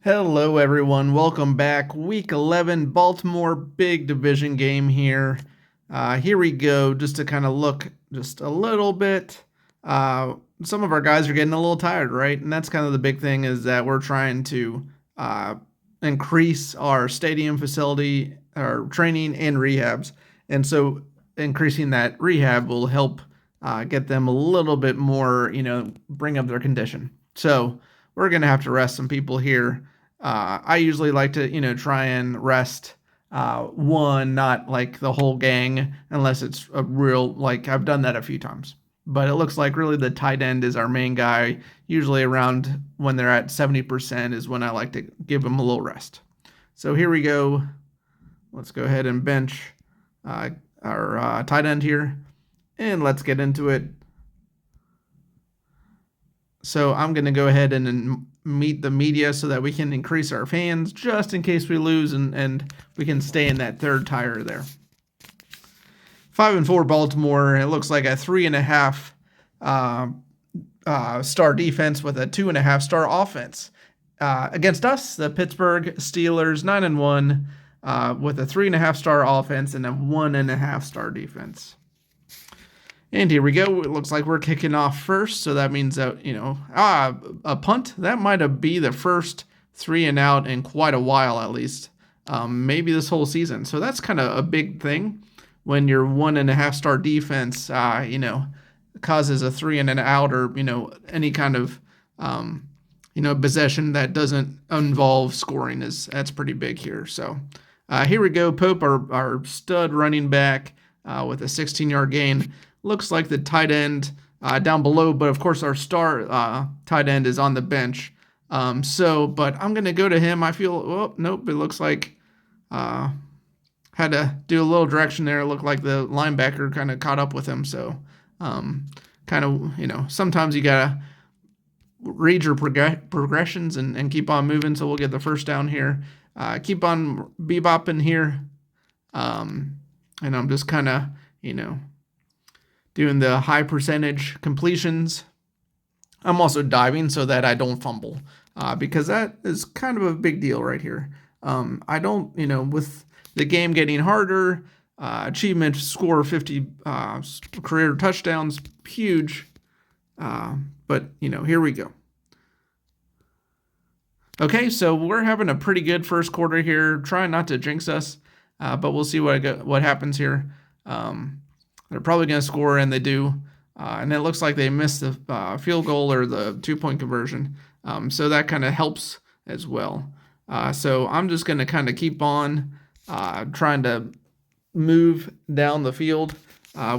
Hello, everyone. Welcome back. Week 11, Baltimore, big division game here. Here we go, just to kind of look just a little bit. Some of our guys are getting a little tired, right? And that's kind of the big thing is that we're trying to increase our stadium facility, our training and rehabs. And so increasing that rehab will help get them a little bit more, bring up their condition. So we're going to have to rest some people here. I usually like to, try and rest one, not like the whole gang, unless it's a real, like I've done that a few times. But it looks like really the tight end is our main guy. Usually around when they're at 70% is when I like to give them a little rest. So here we go. Let's go ahead and bench our tight end here. And let's get into it. So I'm going to go ahead and meet the media so that we can increase our fans just in case we lose and we can stay in that third tier there. 5-4 Baltimore. It looks like a 3.5 star defense with a 2.5 star offense. Against us, the Pittsburgh Steelers 9-1 with a 3.5 star offense and a 1.5 star defense. And here we go. It looks like we're kicking off first, so that means that, a punt. That might be the first 3 and out in quite a while, at least. Maybe this whole season. So that's kind of a big thing when your 1.5 star defense, causes a 3 and an out or, any kind of, possession that doesn't involve scoring that's pretty big here. So here we go. Pope, our stud running back with a 16-yard gain. Looks like the tight end down below, but of course our star tight end is on the bench. But I'm going to go to him. I feel, nope, it looks like had to do a little direction there. It looked like the linebacker kind of caught up with him. So sometimes you got to read your progressions and keep on moving. So we'll get the first down here. Keep on bebopping here. And I'm just kind of, doing the high percentage completions. I'm also diving so that I don't fumble because that is kind of a big deal right here. I don't, with the game getting harder, achievement score 50 career touchdowns, huge. But, here we go. Okay, so we're having a pretty good first quarter here. Trying not to jinx us, but we'll see what happens here. They're probably going to score, and they do. And it looks like they missed the field goal or the 2-point conversion. So that kind of helps as well. So I'm just going to kind of keep on trying to move down the field.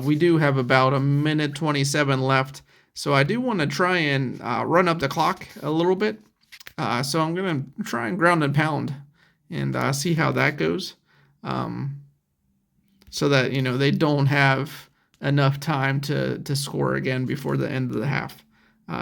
We do have about 1:27 left. So I do want to try and run up the clock a little bit. So I'm going to try and ground and pound and see how that goes. So that, they don't have enough time to score again before the end of the half.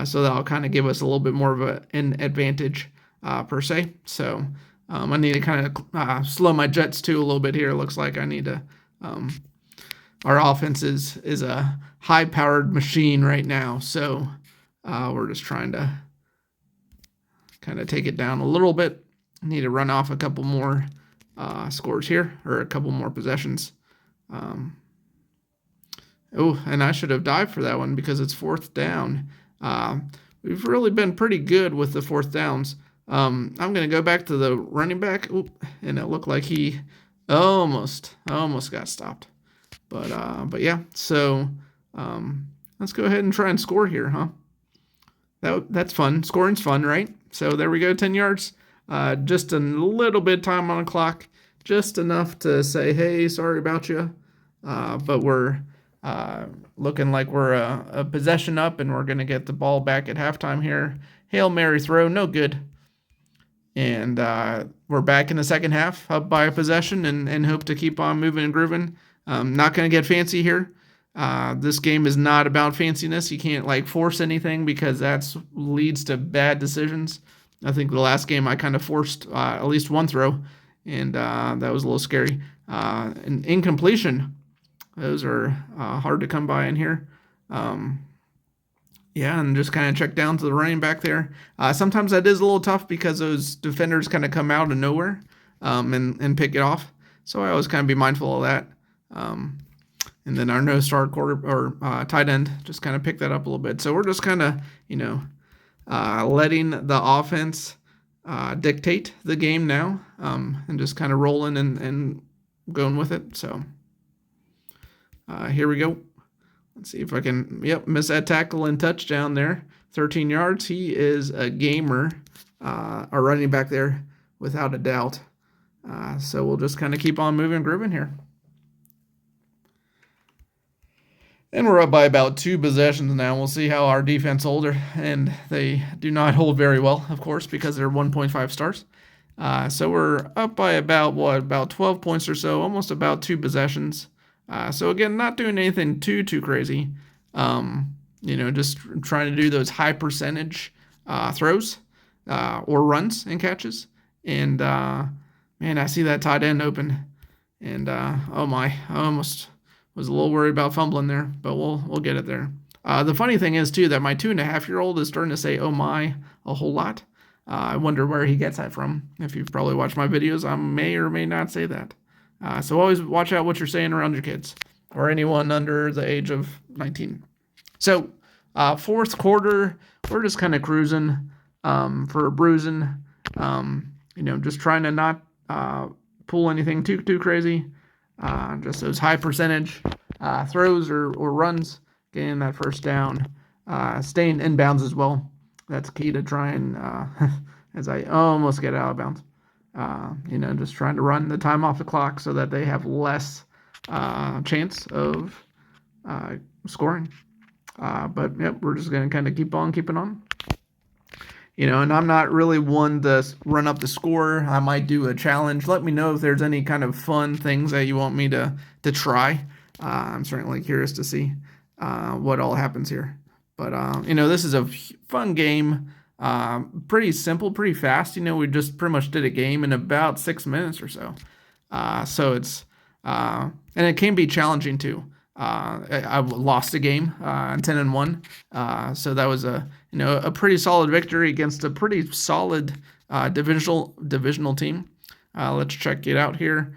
So that'll kind of give us a little bit more of an advantage per se. So I need to kind of slow my jets too a little bit here. It looks like I need to. Our offense is a high-powered machine right now. So we're just trying to kind of take it down a little bit. I need to run off a couple more scores here or a couple more possessions. And I should have dived for that one because it's 4th down. We've really been pretty good with the 4th downs. I'm going to go back to the running back. And it looked like he almost got stopped. But yeah, so let's go ahead and try and score here, huh? That's fun. Scoring's fun, right? So there we go, 10 yards. Just a little bit of time on the clock. Just enough to say, hey, sorry about you. But we're looking like we're a possession up, and we're going to get the ball back at halftime here. Hail Mary throw, no good. And we're back in the second half, up by a possession, and hope to keep on moving and grooving. Not going to get fancy here. This game is not about fanciness. You can't force anything because that leads to bad decisions. I think the last game I kind of forced at least one throw, and that was a little scary. An incompletion. Those are hard to come by in here. Yeah, and just kind of check down to the running back there. Sometimes that is a little tough because those defenders kind of come out of nowhere and pick it off. So I always kind of be mindful of that. Um, and then our no-star quarter or tight end just kind of pick that up a little bit. So we're just kind of, letting the offense dictate the game now and just kind of rolling and going with it. So here we go. Let's see if I can, miss that tackle and touchdown there. 13 yards. He is a gamer, a running back there, without a doubt. So we'll just kind of keep on moving and grooving here. And we're up by about 2 possessions now. We'll see how our defense holds, and they do not hold very well, of course, because they're 1.5 stars. So we're up by about 12 points or so, almost about 2 possessions. So again, not doing anything too crazy. Just trying to do those high percentage throws or runs and catches. And man, I see that tight end open, and oh my, I almost was a little worried about fumbling there, but we'll get it there. The funny thing is too that my 2.5-year-old is starting to say "oh my" a whole lot. I wonder where he gets that from. If you've probably watched my videos, I may or may not say that. So always watch out what you're saying around your kids or anyone under the age of 19. So fourth quarter, we're just kind of cruising for bruising. Just trying to not pull anything too crazy. Just those high percentage throws or runs, getting that first down, staying in bounds as well. That's key to trying as I almost get out of bounds. Just trying to run the time off the clock so that they have less chance of scoring. But we're just going to kind of keep on keeping on. And I'm not really one to run up the score. I might do a challenge. Let me know if there's any kind of fun things that you want me to try. I'm certainly curious to see what all happens here. But, this is a fun game. Pretty simple, pretty fast. We just pretty much did a game in about 6 minutes or so. So it's, and it can be challenging too. I lost a game, 10-1. So that was a pretty solid victory against a pretty solid, divisional team. Let's check it out here.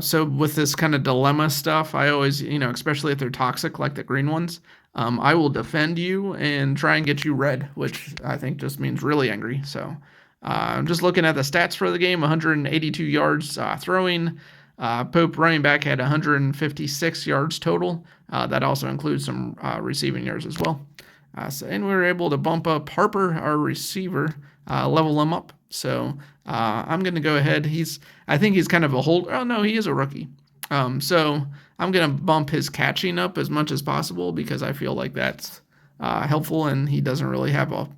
So with this kind of dilemma stuff, I always, especially if they're toxic, like the green ones, I will defend you and try and get you red, which I think just means really angry. So I'm just looking at the stats for the game, 182 yards throwing. Pope running back had 156 yards total. That also includes some receiving yards as well. And we were able to bump up Harper, our receiver, level him up. So I'm going to go ahead. I think he's kind of a hold. Oh, no, he is a rookie. So I'm going to bump his catching up as much as possible because I feel like that's helpful, and he doesn't really have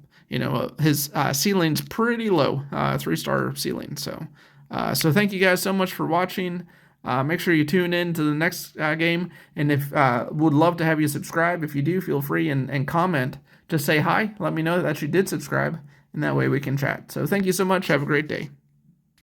his ceiling's pretty low, 3-star ceiling. So thank you guys so much for watching. Make sure you tune in to the next game, and if would love to have you subscribe. If you do, feel free and comment. Just say hi. Let me know that you did subscribe, and that way we can chat. So thank you so much. Have a great day.